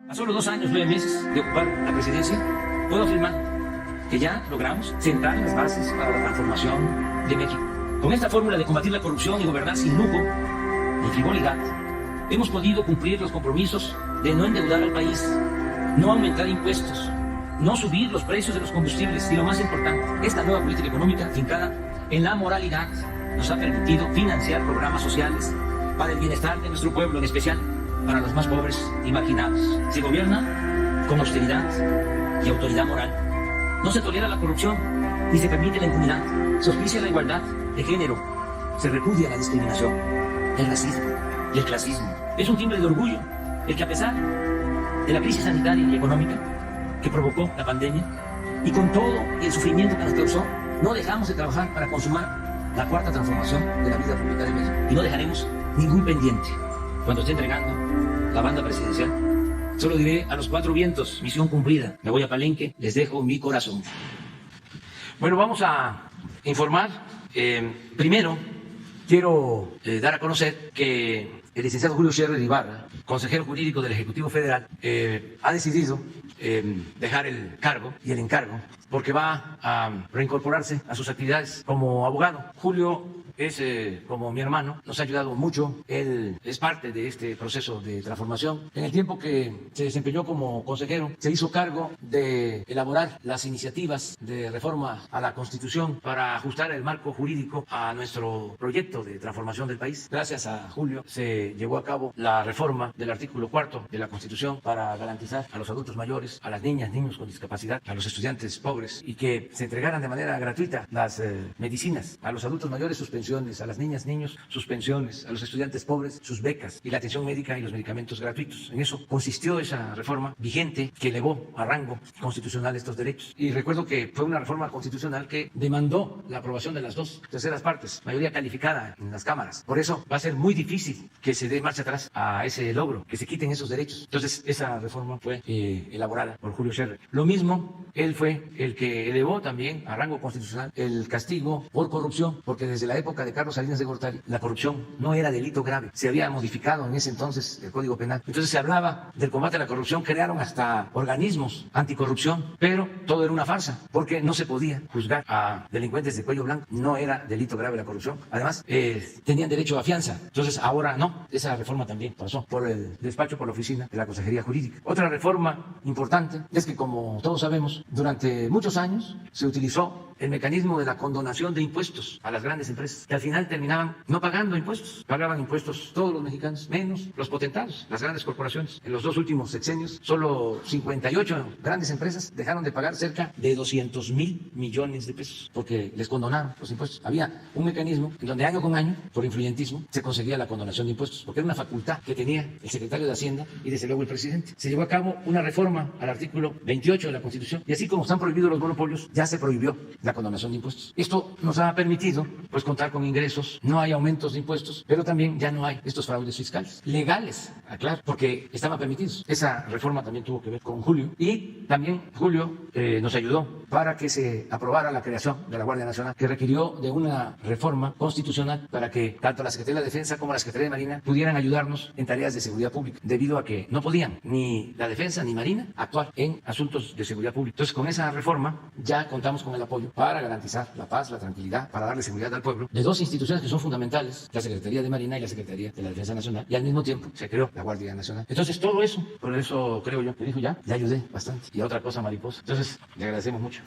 A solo 2 años, 9 meses de ocupar la presidencia, puedo afirmar que ya logramos sentar las bases para la transformación de México. Con esta fórmula de combatir la corrupción y gobernar sin lujo ni frivolidad, hemos podido cumplir los compromisos de no endeudar al país, no aumentar impuestos, no subir los precios de los combustibles y, lo más importante, esta nueva política económica fincada en la moralidad nos ha permitido financiar programas sociales para el bienestar de nuestro pueblo, en especial para los más pobres y marginados. Se gobierna con austeridad y autoridad moral. No se tolera la corrupción ni se permite la impunidad. Se auspicia la igualdad de género. Se repudia la discriminación, el racismo y el clasismo. Es un timbre de orgullo el que, a pesar de la crisis sanitaria y económica que provocó la pandemia y con todo el sufrimiento que nos causó, no dejamos de trabajar para consumar la cuarta transformación de la vida pública de México. Y no dejaremos ningún pendiente cuando esté entregando la banda presidencial. Solo diré a los 4 vientos: misión cumplida. Me voy a Palenque, les dejo mi corazón. Bueno, vamos a informar. Primero, quiero dar a conocer que el licenciado Julio Scherer Ibarra, consejero jurídico del Ejecutivo Federal, ha decidido dejar el cargo y el encargo porque va a reincorporarse a sus actividades como abogado. Julio es como mi hermano, nos ha ayudado mucho, él es parte de este proceso de transformación. En el tiempo que se desempeñó como consejero, se hizo cargo de elaborar las iniciativas de reforma a la Constitución para ajustar el marco jurídico a nuestro proyecto de transformación del país. Gracias a Julio se llevó a cabo la reforma del artículo 4 de la Constitución para garantizar a los adultos mayores, a las niñas, niños con discapacidad, a los estudiantes pobres, y que se entregaran de manera gratuita las medicinas a los adultos mayores, sus pensiones, a las niñas, niños, sus pensiones, a los estudiantes pobres, sus becas y la atención médica y los medicamentos gratuitos. En eso consistió esa reforma vigente que elevó a rango constitucional estos derechos. Y recuerdo que fue una reforma constitucional que demandó la aprobación de las 2/3 partes, mayoría calificada en las cámaras. Por eso va a ser muy difícil que se dé marcha atrás a ese logro, que se quiten esos derechos. Entonces, esa reforma fue elaborada por Julio Scherer. Lo mismo, él fue el que elevó también a rango constitucional el castigo por corrupción, porque desde la época de Carlos Salinas de Gortari, la corrupción no era delito grave. Se había modificado en ese entonces el Código Penal. Entonces se hablaba del combate a la corrupción, crearon hasta organismos anticorrupción, pero todo era una farsa, porque no se podía juzgar a delincuentes de cuello blanco. No era delito grave la corrupción. Además, tenían derecho a fianza. Entonces ahora no. Esa reforma también pasó por el despacho, por la oficina de la Consejería Jurídica. Otra reforma importante es que, como todos sabemos, durante muchos años se utilizó el mecanismo de la condonación de impuestos a las grandes empresas, que al final terminaban no pagando impuestos. Pagaban impuestos todos los mexicanos, menos los potentados, las grandes corporaciones. En los 2 últimos sexenios, solo 58 grandes empresas dejaron de pagar cerca de 200,000 millones de pesos, porque les condonaron los impuestos. Había un mecanismo en donde año con año, por influyentismo, se conseguía la condonación de impuestos, porque era una facultad que tenía el secretario de Hacienda y desde luego el presidente. Se llevó a cabo una reforma al artículo 28 de la Constitución, y así como están prohibidos los monopolios, ya se prohibió la condonación de impuestos. Esto nos ha permitido pues contar con ingresos, no hay aumentos de impuestos, pero también ya no hay estos fraudes fiscales legales, aclaro, porque estaban permitidos. Esa reforma también tuvo que ver con Julio, y también Julio nos ayudó para que se aprobara la creación de la Guardia Nacional, que requirió de una reforma constitucional para que tanto la Secretaría de Defensa como la Secretaría de Marina pudieran ayudarnos en tareas de seguridad pública, debido a que no podían ni la Defensa ni Marina actuar en asuntos de seguridad pública. Entonces, con esa reforma ya contamos con el apoyo para garantizar la paz, la tranquilidad, para darle seguridad al pueblo, de 2 instituciones que son fundamentales, la Secretaría de Marina y la Secretaría de la Defensa Nacional, y al mismo tiempo se creó la Guardia Nacional. Entonces, todo eso, por eso creo yo, que dijo ya ayudé bastante. Y otra cosa, mariposa. Entonces, le agradecemos mucho.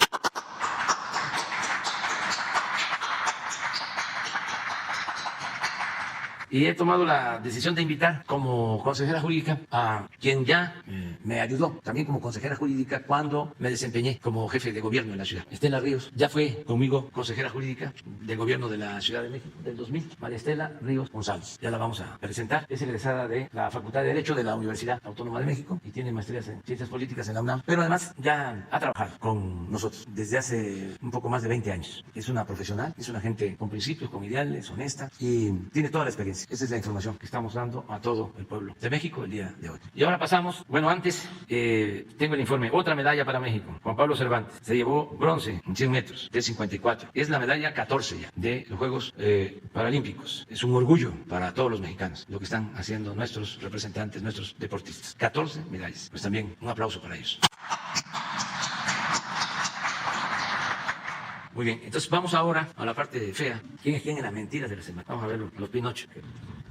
Y he tomado la decisión de invitar como consejera jurídica a quien ya me ayudó también como consejera jurídica cuando me desempeñé como jefe de gobierno en la ciudad. Estela Ríos ya fue conmigo consejera jurídica del gobierno de la Ciudad de México del 2000. María Estela Ríos González. Ya la vamos a presentar. Es egresada de la Facultad de Derecho de la Universidad Autónoma de México y tiene maestrías en Ciencias Políticas en la UNAM. Pero además ya ha trabajado con nosotros desde hace un poco más de 20 años. Es una profesional, es una gente con principios, con ideales, honesta, y tiene toda la experiencia transparencia. Esa es la información que estamos dando a todo el pueblo de México el día de hoy. Y ahora pasamos, bueno, antes tengo el informe, otra medalla para México. Juan Pablo Cervantes se llevó bronce en 100 metros de 54. Es la medalla 14 ya de los Juegos Paralímpicos. Es un orgullo para todos los mexicanos lo que están haciendo nuestros representantes, nuestros deportistas. 14 medallas. Pues también un aplauso para ellos. Muy bien, entonces vamos ahora a la parte fea. ¿Quién es quién en las mentiras de la semana? Vamos a ver los Pinocho.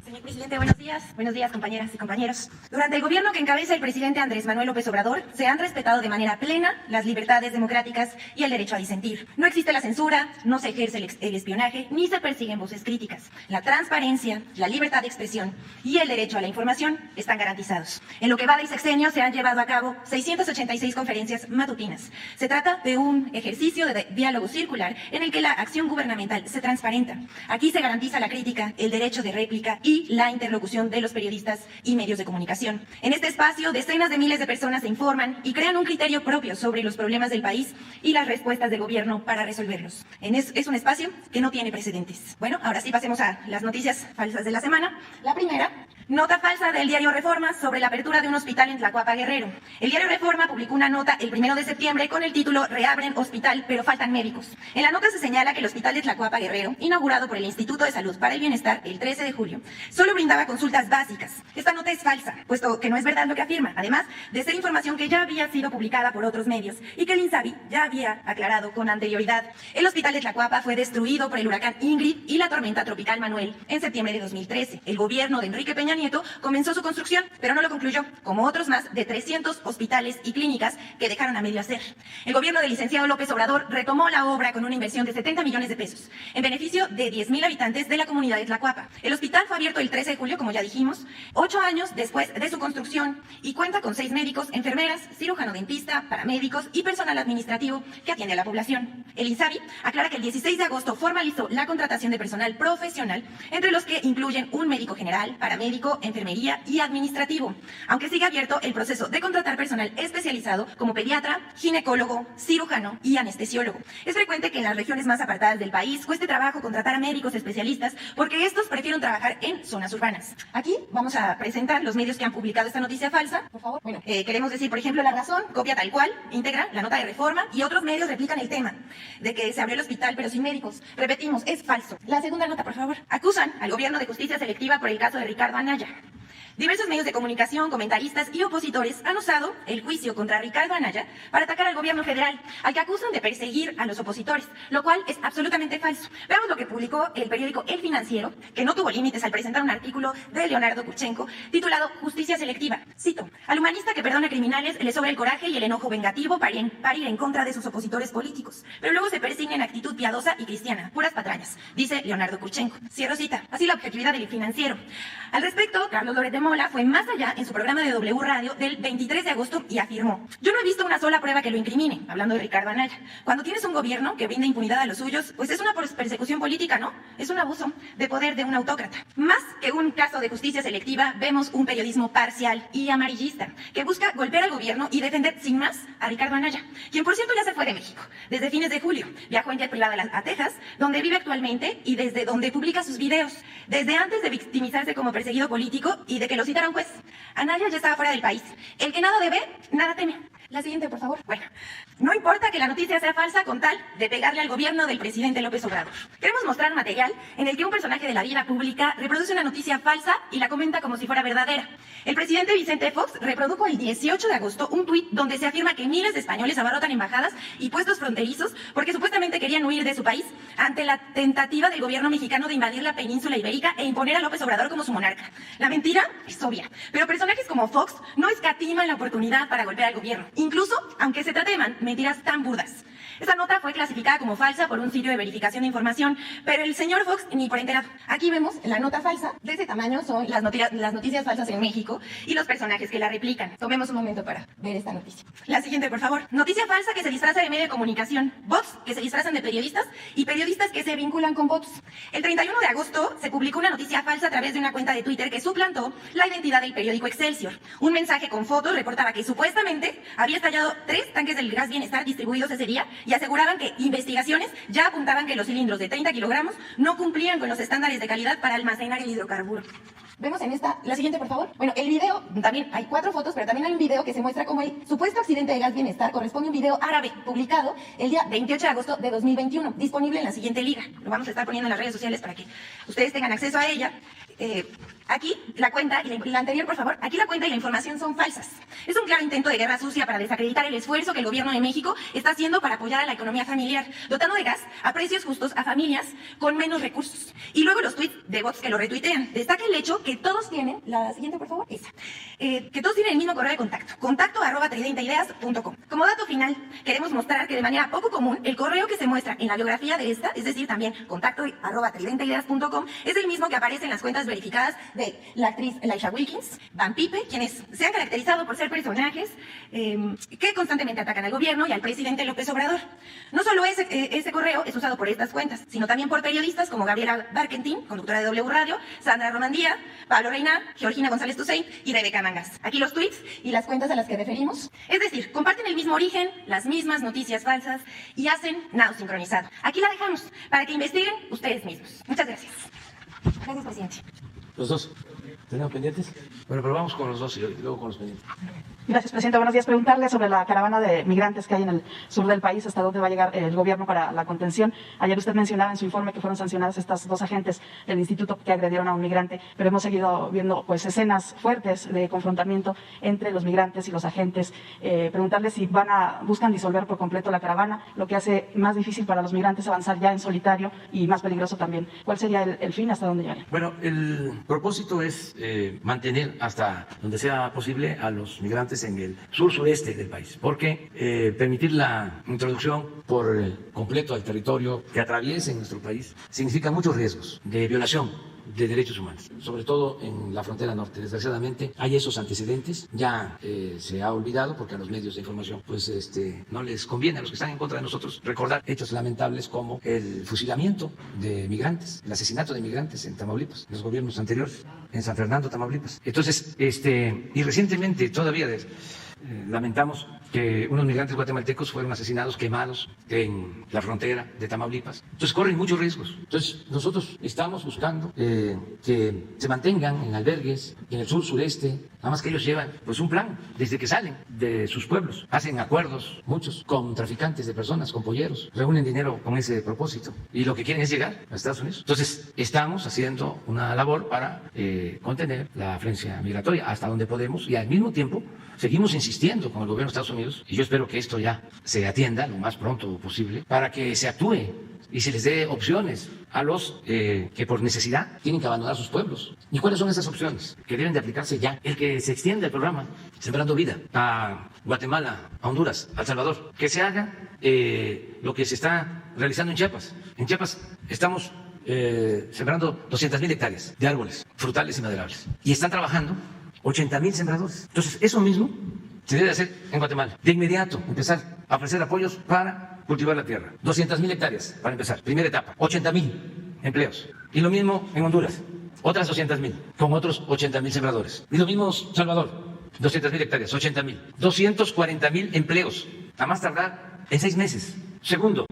Señor presidente, buenos días. Buenos días, compañeras y compañeros. Durante el gobierno que encabeza el presidente Andrés Manuel López Obrador, se han respetado de manera plena las libertades democráticas y el derecho a disentir. No existe la censura, no se ejerce el espionaje, ni se persiguen voces críticas. La transparencia, la libertad de expresión y el derecho a la información están garantizados. En lo que va del sexenio se han llevado a cabo 686 conferencias matutinas. Se trata de un ejercicio de diálogo circular en el que la acción gubernamental se transparenta. Aquí se garantiza la crítica, el derecho de réplica y la interlocución de los periodistas y medios de comunicación. En este espacio, decenas de miles de personas se informan y crean un criterio propio sobre los problemas del país y las respuestas del gobierno para resolverlos. Es un espacio que no tiene precedentes. Bueno, ahora sí pasemos a las noticias falsas de la semana. La primera, nota falsa del diario Reforma sobre la apertura de un hospital en Tlacuapa, Guerrero. El diario Reforma publicó una nota el 1 de septiembre con el título "Reabren hospital, pero faltan médicos". En la nota se señala que el hospital de Tlacuapa, Guerrero, inaugurado por el Instituto de Salud para el Bienestar el 13 de julio, solo brindaba consultas básicas. Esta nota es falsa, puesto que no es verdad lo que afirma, además de ser información que ya había sido publicada por otros medios y que el INSABI ya había aclarado con anterioridad. El hospital de Tlacuapa fue destruido por el huracán Ingrid y la tormenta tropical Manuel en septiembre de 2013. El gobierno de Enrique Peña Nieto comenzó su construcción, pero no lo concluyó, como otros más de 300 hospitales y clínicas que dejaron a medio hacer. El gobierno del licenciado López Obrador retomó la obra con una inversión de 70 millones de pesos, en beneficio de 10,000 habitantes de la comunidad de Tlacuapa. El hospital fue abierto el 13 de julio, como ya dijimos, 8 años después de su construcción, y cuenta con 6 médicos, enfermeras, cirujano dentista, paramédicos y personal administrativo que atiende a la población. El INSABI aclara que el 16 de agosto formalizó la contratación de personal profesional, entre los que incluyen un médico general, paramédico, enfermería y administrativo, aunque sigue abierto el proceso de contratar personal especializado como pediatra, ginecólogo, cirujano y anestesiólogo. Es frecuente que en las regiones más apartadas del país cueste trabajo contratar a médicos especialistas porque estos prefieren trabajar en zonas urbanas. Aquí vamos a presentar los medios que han publicado esta noticia falsa, por favor. Bueno, queremos decir, por ejemplo, La Razón copia tal cual, íntegra la nota de Reforma, y otros medios replican el tema de que se abrió el hospital pero sin médicos. Repetimos, es falso. La segunda nota, por favor. Acusan al gobierno de justicia selectiva por el caso de Ricardo Anaya. Diversos medios de comunicación, comentaristas y opositores han usado el juicio contra Ricardo Anaya para atacar al gobierno federal, al que acusan de perseguir a los opositores, lo cual es absolutamente falso. Veamos lo que publicó el periódico El Financiero, que no tuvo límites al presentar un artículo de Leonardo Kurchenko titulado "Justicia selectiva". Cito: "Al humanista que perdona criminales le sobra el coraje y el enojo vengativo para ir en contra de sus opositores políticos, pero luego se persigna en actitud piadosa y cristiana, puras patrañas", dice Leonardo Kurchenko. Cierro cita. Así la objetividad del Financiero. Al respecto, Carlos Loret de Mola fue más allá en su programa de W Radio del 23 de agosto y afirmó: "Yo no he visto una sola prueba que lo incrimine", hablando de Ricardo Anaya. Cuando tienes un gobierno que brinda impunidad a los suyos, pues es una persecución política, ¿no? Es un abuso de poder de un autócrata. Más que un caso de justicia selectiva, vemos un periodismo parcial y amarillista, que busca golpear al gobierno y defender sin más a Ricardo Anaya, quien por cierto ya se fue de México desde fines de julio. Viajó en jet privado a Texas, donde vive actualmente y desde donde publica sus videos, desde antes de victimizarse como perseguido político y de que lo citara un juez. Anaya ya estaba fuera del país. El que nada debe, nada teme. La siguiente, por favor. Bueno, no importa que la noticia sea falsa con tal de pegarle al gobierno del presidente López Obrador. Queremos mostrar material en el que un personaje de la vida pública reproduce una noticia falsa y la comenta como si fuera verdadera. El presidente Vicente Fox reprodujo el 18 de agosto un tuit donde se afirma que miles de españoles abarrotan embajadas y puestos fronterizos porque supuestamente querían huir de su país ante la tentativa del gobierno mexicano de invadir la península ibérica e imponer a López Obrador como su monarca. La mentira es obvia, pero personajes como Fox no escatiman la oportunidad para golpear al gobierno, incluso aunque se trate de mentiras tan burdas. Esta nota fue clasificada como falsa por un sitio de verificación de información, pero el señor Fox ni por enterado. Aquí vemos la nota falsa. De ese tamaño son las noticias falsas en México y los personajes que la replican. Tomemos un momento para ver esta noticia. La siguiente, por favor. Noticia falsa que se disfraza de medio de comunicación. Bots que se disfrazan de periodistas y periodistas que se vinculan con bots. El 31 de agosto se publicó una noticia falsa a través de una cuenta de Twitter que suplantó la identidad del periódico Excelsior. Un mensaje con fotos reportaba que supuestamente había estallado 3 tanques del gas Bienestar distribuidos ese día y aseguraban que investigaciones ya apuntaban que los cilindros de 30 kilogramos no cumplían con los estándares de calidad para almacenar el hidrocarburo. Vemos en esta, la siguiente por favor. Bueno, el video, también hay 4 fotos, pero también hay un video que se muestra como el supuesto accidente de Gas Bienestar corresponde a un video árabe publicado el día 28 de agosto de 2021, disponible en la siguiente liga. Lo vamos a estar poniendo en las redes sociales para que ustedes tengan acceso a ella. Aquí la cuenta y la anterior, por favor, aquí la cuenta y la información son falsas. Es un claro intento de guerra sucia para desacreditar el esfuerzo que el gobierno de México está haciendo para apoyar a la economía familiar, dotando de gas a precios justos a familias con menos recursos. Y luego los tweets de bots que lo retuitean. Destaca el hecho que todos tienen, la siguiente, por favor, esa, que todos tienen el mismo correo de contacto@tridentaideas.com. Como dato final, queremos mostrar que de manera poco común, el correo que se muestra en la biografía de esta, es decir, también contacto@tridentaideas.com, es el mismo que aparece en las cuentas verificadas de la actriz Elisha Wilkins, Van Pipe, quienes se han caracterizado por ser personajes que constantemente atacan al gobierno y al presidente López Obrador. No solo ese correo es usado por estas cuentas, sino también por periodistas como Gabriela Barkentin, conductora de W Radio, Sandra Romandía, Pablo Reina, Georgina González Toussaint y Rebeca Mangas. Aquí los tweets y las cuentas a las que referimos. Es decir, comparten el mismo origen, las mismas noticias falsas y hacen nado sincronizado. Aquí la dejamos para que investiguen ustedes mismos. Muchas gracias. Gracias, presidente. Los dos. ¿Tenemos pendientes? Bueno, pero vamos con los dos y luego con los pendientes. Gracias, presidente. Buenos días. Preguntarle sobre la caravana de migrantes que hay en el sur del país, hasta dónde va a llegar el gobierno para la contención. Ayer usted mencionaba en su informe que fueron sancionadas estas 2 agentes del instituto que agredieron a un migrante, pero hemos seguido viendo pues escenas fuertes de confrontamiento entre los migrantes y los agentes. Preguntarle si buscan disolver por completo la caravana, lo que hace más difícil para los migrantes avanzar ya en solitario y más peligroso también. ¿Cuál sería el fin, hasta dónde llegaría? Bueno, el propósito es mantener hasta donde sea posible a los migrantes en el sur-sureste del país, porque permitir la introducción por completo al territorio que atraviese nuestro país significa muchos riesgos de violación de derechos humanos, sobre todo en la frontera norte. Desgraciadamente hay esos antecedentes, ya se ha olvidado porque a los medios de información pues no les conviene, a los que están en contra de nosotros, recordar hechos lamentables como el fusilamiento de migrantes, el asesinato de migrantes en Tamaulipas, en los gobiernos anteriores, en San Fernando, Tamaulipas. Entonces, y recientemente todavía lamentamos que unos migrantes guatemaltecos fueron asesinados, quemados en la frontera de Tamaulipas. Entonces corren muchos riesgos. Entonces nosotros estamos buscando que se mantengan en albergues en el sur-sureste, nada más que ellos llevan pues un plan desde que salen de sus pueblos. Hacen acuerdos, muchos, con traficantes de personas, con polleros, reúnen dinero con ese propósito y lo que quieren es llegar a Estados Unidos. Entonces estamos haciendo una labor para contener la afluencia migratoria hasta donde podemos y al mismo tiempo seguimos insistiendo con el gobierno de Estados Unidos y yo espero que esto ya se atienda lo más pronto posible para que se actúe y se les dé opciones a los que por necesidad tienen que abandonar sus pueblos. ¿Y cuáles son esas opciones que deben de aplicarse ya? El que se extienda el programa Sembrando Vida a Guatemala, a Honduras, a El Salvador, que se haga lo que se está realizando en Chiapas. En Chiapas estamos sembrando 200,000 hectáreas de árboles frutales y maderables y están trabajando 80,000 sembradores. Entonces, eso mismo se debe hacer en Guatemala. De inmediato, empezar a ofrecer apoyos para cultivar la tierra. 200,000 hectáreas para empezar, primera etapa. 80,000 empleos. Y lo mismo en Honduras, otras 200,000, con otros 80,000 sembradores. Y lo mismo en Salvador, 200,000 hectáreas, 80,000. 240,000 empleos, a más tardar en 6 meses. Segundo,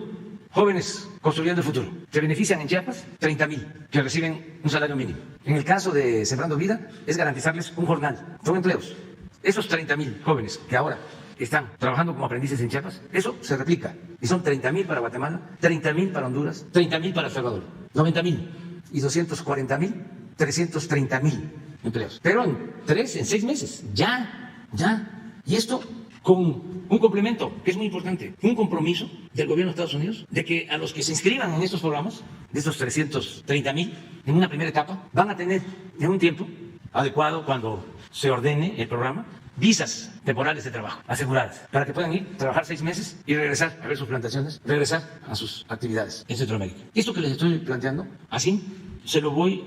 jóvenes construyendo el futuro. Se benefician en Chiapas 30,000 que reciben un salario mínimo. En el caso de Sembrando Vida es garantizarles un jornal. Son empleos. Esos 30,000 jóvenes que ahora están trabajando como aprendices en Chiapas, eso se replica. Y son 30,000 para Guatemala, 30,000 para Honduras, 30,000 para El Salvador, 90,000 y 240,000, 330,000 empleos. Pero en 6 meses. Ya. Y esto con un complemento que es muy importante, un compromiso del gobierno de Estados Unidos de que a los que se inscriban en estos programas, de estos 330,000, en una primera etapa, van a tener en un tiempo adecuado cuando se ordene el programa, visas temporales de trabajo aseguradas para que puedan ir, trabajar 6 meses y regresar a ver sus plantaciones, regresar a sus actividades en Centroamérica. Esto que les estoy planteando, así se lo voy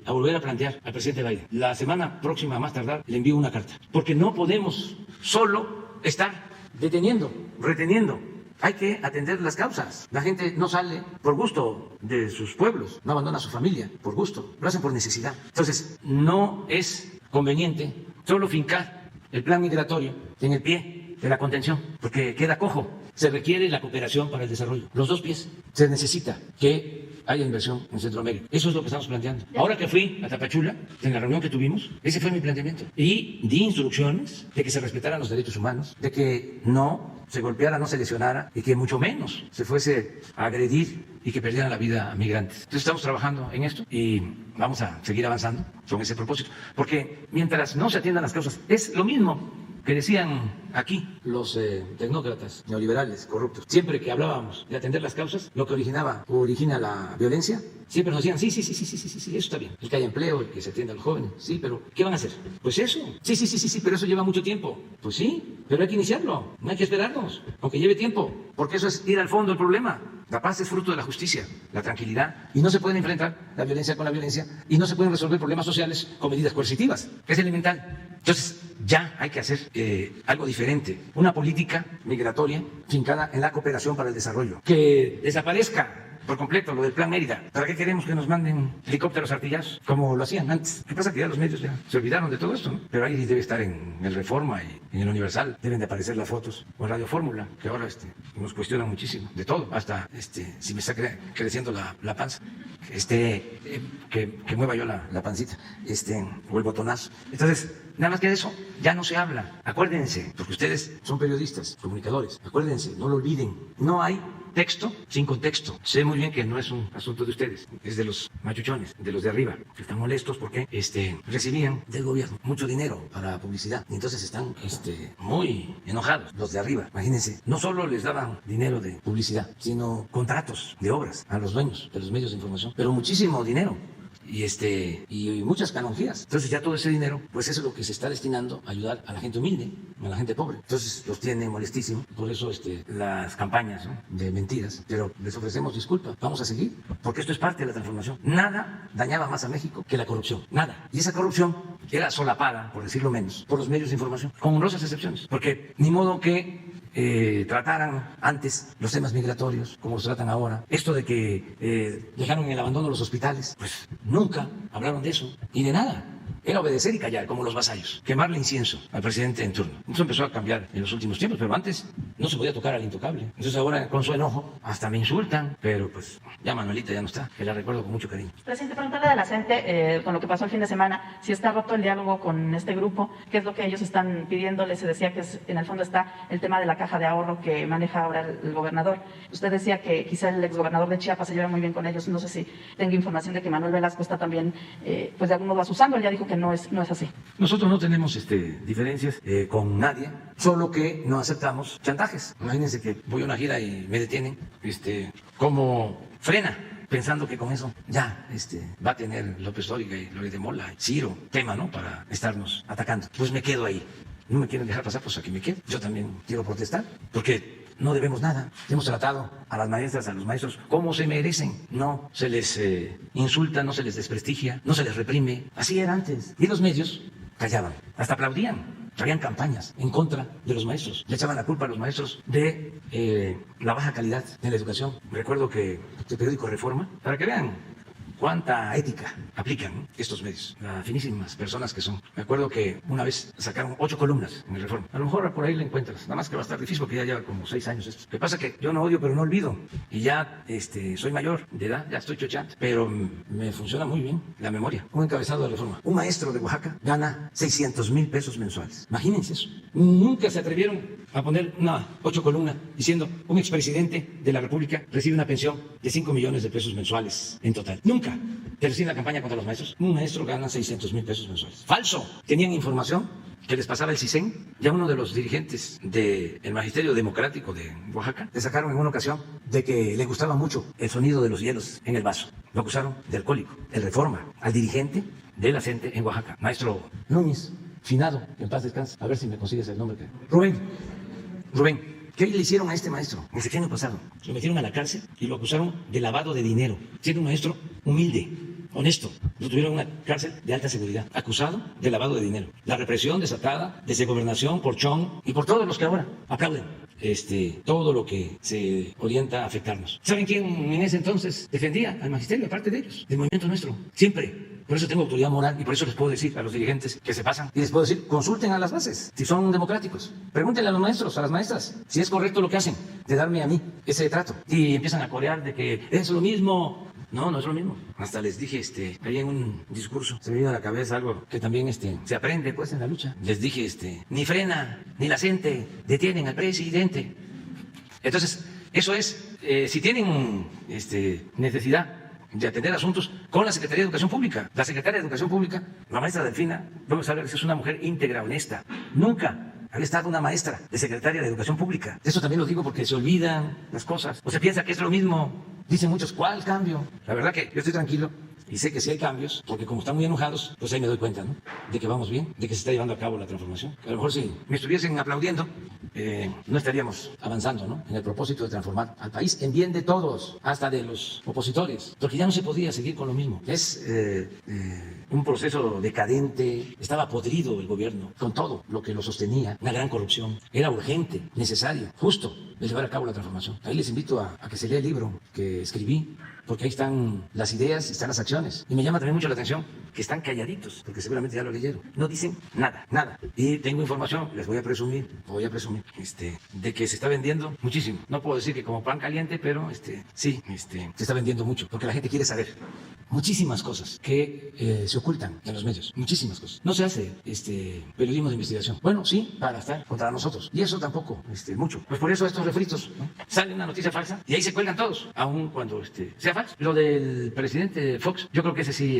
a volver a plantear al presidente Biden. La semana próxima, a más tardar, le envío una carta, porque no podemos solo estar deteniendo, reteniendo. Hay que atender las causas. La gente no sale por gusto de sus pueblos, no abandona a su familia por gusto, lo hacen por necesidad. Entonces, no es conveniente solo fincar el plan migratorio en el pie de la contención, porque queda cojo. se requiere la cooperación para el desarrollo. Los dos pies. Se necesita que haya inversión en Centroamérica. Eso es lo que estamos planteando. Ahora que fui a Tapachula, en la reunión que tuvimos, ese fue mi planteamiento. Y di instrucciones de que se respetaran los derechos humanos, de que no se golpeara, no se lesionara y que mucho menos se fuese a agredir y que perdieran la vida a migrantes. Entonces estamos trabajando en esto y vamos a seguir avanzando con ese propósito. Porque mientras no se atiendan las causas, es lo mismo que decían aquí los tecnócratas neoliberales corruptos. Siempre que hablábamos de atender las causas, lo que originaba o origina la violencia, siempre nos decían, sí, eso está bien. El que haya empleo, el que se atienda a los jóvenes, sí, pero ¿qué van a hacer? Pues eso. Sí, pero eso lleva mucho tiempo. Pues sí, pero hay que iniciarlo, no hay que esperarnos, aunque lleve tiempo, porque eso es ir al fondo del problema. La paz es fruto de la justicia, la tranquilidad, y no se puede enfrentar la violencia con la violencia, y no se pueden resolver problemas sociales con medidas coercitivas, que es elemental. Entonces, ya hay que hacer algo diferente, una política migratoria fincada en la cooperación para el desarrollo, que desaparezca por completo lo del Plan Mérida. ¿Para qué queremos que nos manden helicópteros artillados como lo hacían antes? ¿Qué pasa? Que ya los medios ya se olvidaron de todo esto, ¿no? Pero ahí debe estar en el Reforma y en el Universal deben de aparecer las fotos, o Radio Fórmula, que ahora nos cuestionan muchísimo de todo, hasta si me está creciendo la panza, que mueva yo la pancita, o el botonazo. Entonces, nada más que de eso ya no se habla. Acuérdense, porque ustedes son periodistas, comunicadores, acuérdense, no lo olviden, no hay texto sin contexto. Sé muy bien que no es un asunto de ustedes, es de los machuchones, de los de arriba, que están molestos porque recibían del gobierno mucho dinero para publicidad y entonces están muy enojados los de arriba. Imagínense, no solo les daban dinero de publicidad, sino contratos de obras a los dueños de los medios de información, pero muchísimo dinero. Y muchas canonjías. Entonces ya todo ese dinero, pues eso es lo que se está destinando a ayudar a la gente humilde, a la gente pobre. Entonces los tiene molestísimo, por eso las campañas, ¿no?, de mentiras, pero les ofrecemos disculpas, vamos a seguir, porque esto es parte de la transformación. Nada dañaba más a México que la corrupción, nada. Y esa corrupción era solapada, por decirlo menos, por los medios de información, con honrosas excepciones, porque ni modo que trataran antes los temas migratorios como los tratan ahora. Esto de que dejaron en el abandono los hospitales, pues nunca hablaron de eso y de nada. Era obedecer y callar, como los vasallos, quemarle incienso al presidente en turno. Eso empezó a cambiar en los últimos tiempos, pero antes no se podía tocar al intocable. Entonces ahora, con su enojo, hasta me insultan, pero pues ya Manuelita ya no está, que la recuerdo con mucho cariño. Presidente, preguntarle de la gente, con lo que pasó el fin de semana, si está roto el diálogo con este grupo, qué es lo que ellos están pidiéndole. Se decía que en el fondo está el tema de la caja de ahorro que maneja ahora el gobernador. Usted decía que quizá el exgobernador de Chiapas se lleva muy bien con ellos. No sé si tengo información de que Manuel Velasco está también, pues de algún modo asusando. Él ya dijo que no es así. Nosotros no tenemos diferencias con nadie, solo que no aceptamos chantajes. Imagínense que voy a una gira y me detienen, como frena, pensando que con eso ya va a tener López Dóriga y Loret de Mola, Ciro, tema, ¿no?, para estarnos atacando. Pues me quedo ahí. No me quieren dejar pasar, pues aquí me quedo. Yo también quiero protestar, porque no debemos nada. Hemos tratado a las maestras, a los maestros, como se merecen. No se les insulta, no se les desprestigia, no se les reprime. Así era antes. Y los medios callaban, hasta aplaudían. Traían campañas en contra de los maestros. Le echaban la culpa a los maestros de la baja calidad de la educación. Recuerdo que el periódico Reforma, para que vean cuánta ética aplican estos medios, las finísimas personas que son. Me acuerdo que una vez sacaron 8 columnas en el Reforma. A lo mejor por ahí la encuentras, nada más que va a estar difícil porque ya lleva como 6 años esto. Lo que pasa es que yo no odio, pero no olvido. Y ya soy mayor de edad, ya estoy chochando, pero me funciona muy bien la memoria. Un encabezado de Reforma. Un maestro de Oaxaca gana 600,000 pesos mensuales. Imagínense eso. Nunca se atrevieron a poner una 8 columnas diciendo un expresidente de la República recibe una pensión de 5 millones de pesos mensuales en total. Nunca. Pero sí en la campaña contra los maestros, un maestro gana 600,000 pesos mensuales. ¡Falso! Tenían información que les pasaba el CISEN. Ya uno de los dirigentes del Magisterio Democrático de Oaxaca le sacaron en una ocasión de que le gustaba mucho el sonido de los hielos en el vaso. Lo acusaron de alcohólico. El Reforma, al dirigente de la CENTE en Oaxaca, maestro Núñez, finado, en paz descanse. A ver si me consigues el nombre. Rubén. ¿Qué le hicieron a este maestro? El sexenio pasado. Lo metieron a la cárcel y lo acusaron de lavado de dinero. Siendo un maestro humilde, honesto. Lo tuvieron en una cárcel de alta seguridad, acusado de lavado de dinero. La represión desatada desde Gobernación, por Chong y por todos los que ahora aplauden todo lo que se orienta a afectarnos. ¿Saben quién en ese entonces defendía al magisterio, aparte de ellos? Del movimiento nuestro. Siempre Por eso tengo autoridad moral y por eso les puedo decir a los dirigentes que se pasan y les puedo decir, consulten a las bases si son democráticos. Pregúntenle a los maestros, a las maestras, si es correcto lo que hacen de darme a mí ese trato. Y empiezan a corear de que es lo mismo. No, no es lo mismo. Hasta les dije, ahí en un discurso, se me vino a la cabeza algo que también se aprende pues en la lucha. Les dije, ni frena, ni la gente detienen al presidente. Entonces, eso es, si tienen necesidad de atender asuntos con la Secretaría de Educación Pública. La Secretaria de Educación Pública, la maestra Delfina Gómez Álvarez, es una mujer íntegra, honesta. Nunca había estado una maestra de Secretaria de Educación Pública. Eso también lo digo porque se olvidan las cosas. O se piensa que es lo mismo. Dicen muchos, ¿cuál cambio? La verdad que yo estoy tranquilo y sé que sí hay cambios, porque como están muy enojados, pues ahí me doy cuenta, ¿no? De que vamos bien, de que se está llevando a cabo la transformación. A lo mejor si me estuviesen aplaudiendo, no estaríamos avanzando, ¿no? En el propósito de transformar al país en bien de todos, hasta de los opositores, porque ya no se podía seguir con lo mismo. Es un proceso decadente, estaba podrido el gobierno con todo lo que lo sostenía, una gran corrupción. Era urgente, necesario, justo de llevar a cabo la transformación. Ahí les invito a que se lea el libro que escribí, porque ahí están las ideas y están las acciones. Y me llama también mucho la atención que están calladitos, porque seguramente ya lo leyeron. No dicen nada, nada. Y tengo información, les voy a presumir, de que se está vendiendo muchísimo. No puedo decir que como pan caliente, pero sí, se está vendiendo mucho, porque la gente quiere saber muchísimas cosas que se ocultan en los medios, muchísimas cosas. No se hace periodismo de investigación. Bueno, sí, para estar contra nosotros. Y eso tampoco, mucho. Pues por eso estos refritos, ¿no? Sale una noticia falsa y ahí se cuelgan todos, aun cuando sea falso. Lo del presidente Fox, yo creo que ese sí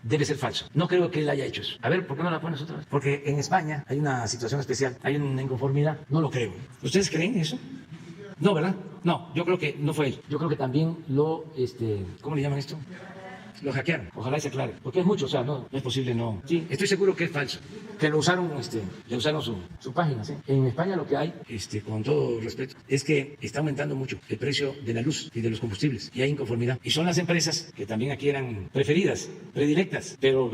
debe ser falso. No creo que él haya hecho eso. A ver, ¿por qué no la pones otra vez? Porque en España hay una situación especial, hay una inconformidad. No lo creo. ¿Ustedes creen eso? No, ¿verdad? No, yo creo que no fue él. Yo creo que también ¿cómo le llaman esto? Lo hackearon. Ojalá y se aclare. Porque es mucho, o sea, no es posible, no. Sí, estoy seguro que es falso. Que lo usaron, le usaron su página, ¿sí? En España lo que hay, con todo respeto, es que está aumentando mucho el precio de la luz y de los combustibles. Y hay inconformidad. Y son las empresas que también aquí eran preferidas, predilectas. Pero,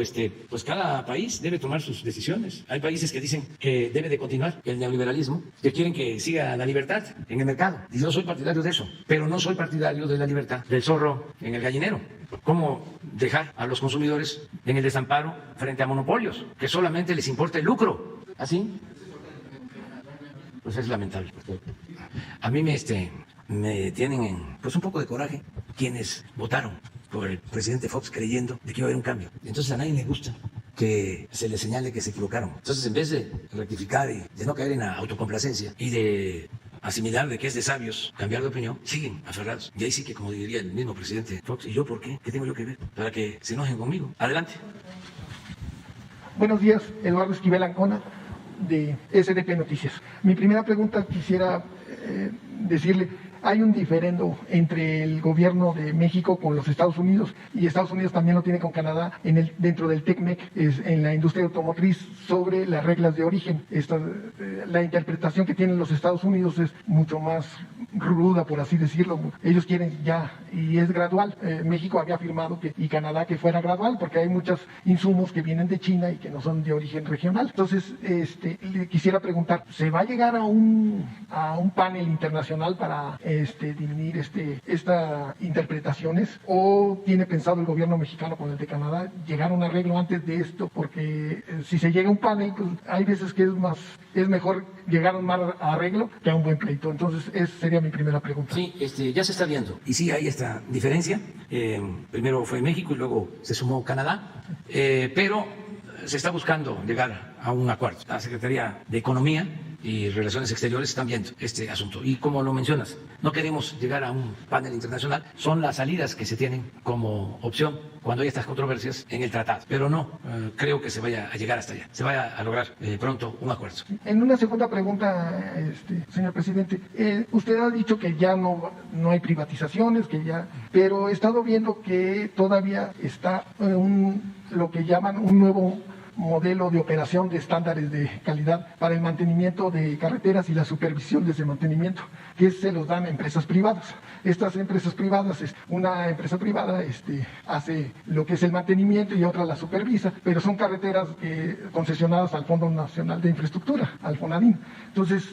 pues cada país debe tomar sus decisiones. Hay países que dicen que debe de continuar el neoliberalismo, que quieren que siga la libertad en el mercado. Y yo soy partidario de eso. Pero no soy partidario de la libertad del zorro en el gallinero. ¿Cómo dejar a los consumidores en el desamparo frente a monopolios que solamente les importa el lucro? ¿Así? Pues es lamentable. A mí me tienen pues un poco de coraje quienes votaron por el presidente Fox creyendo de que iba a haber un cambio. Entonces a nadie le gusta que se les señale que se equivocaron. Entonces, en vez de rectificar y de no caer en la autocomplacencia y de asimilar de que es de sabios cambiar de opinión, siguen aferrados. Y ahí sí que, como diría el mismo presidente Fox, ¿y yo por qué? ¿Qué tengo yo que ver? Para que se enojen conmigo. Adelante. Buenos días, Eduardo Esquivel Ancona, de SDP Noticias. Mi primera pregunta quisiera decirle, hay un diferendo entre el gobierno de México con los Estados Unidos, y Estados Unidos también lo tiene con Canadá dentro del TECMEC, en la industria automotriz, sobre las reglas de origen. La interpretación que tienen los Estados Unidos es mucho más ruda, por así decirlo. Ellos quieren ya, y es gradual. México había afirmado y Canadá que fuera gradual, porque hay muchos insumos que vienen de China y que no son de origen regional. Entonces, le quisiera preguntar, ¿se va a llegar a un panel internacional para dirimir estas interpretaciones, o tiene pensado el gobierno mexicano con el de Canadá llegar a un arreglo antes de esto? Porque si se llega a un panel, pues hay veces que es mejor llegar a un mal arreglo que a un buen pleito. Entonces esa sería mi primera pregunta. Sí, ya se está viendo, y sí hay esta diferencia. Primero fue México y luego se sumó Canadá, pero se está buscando llegar a un acuerdo. La Secretaría de Economía y Relaciones Exteriores están viendo este asunto. Y como lo mencionas, no queremos llegar a un panel internacional. Son las salidas que se tienen como opción cuando hay estas controversias en el tratado. Pero no creo que se vaya a llegar hasta allá. Se vaya a lograr pronto un acuerdo. En una segunda pregunta, señor presidente, usted ha dicho que ya no hay privatizaciones, pero he estado viendo que todavía está lo que llaman un nuevo modelo de operación de estándares de calidad para el mantenimiento de carreteras y la supervisión de ese mantenimiento, que se los dan a empresas privadas. Estas empresas privadas, una empresa privada hace lo que es el mantenimiento y otra la supervisa, pero son carreteras concesionadas al Fondo Nacional de Infraestructura, al FONADIN. Entonces,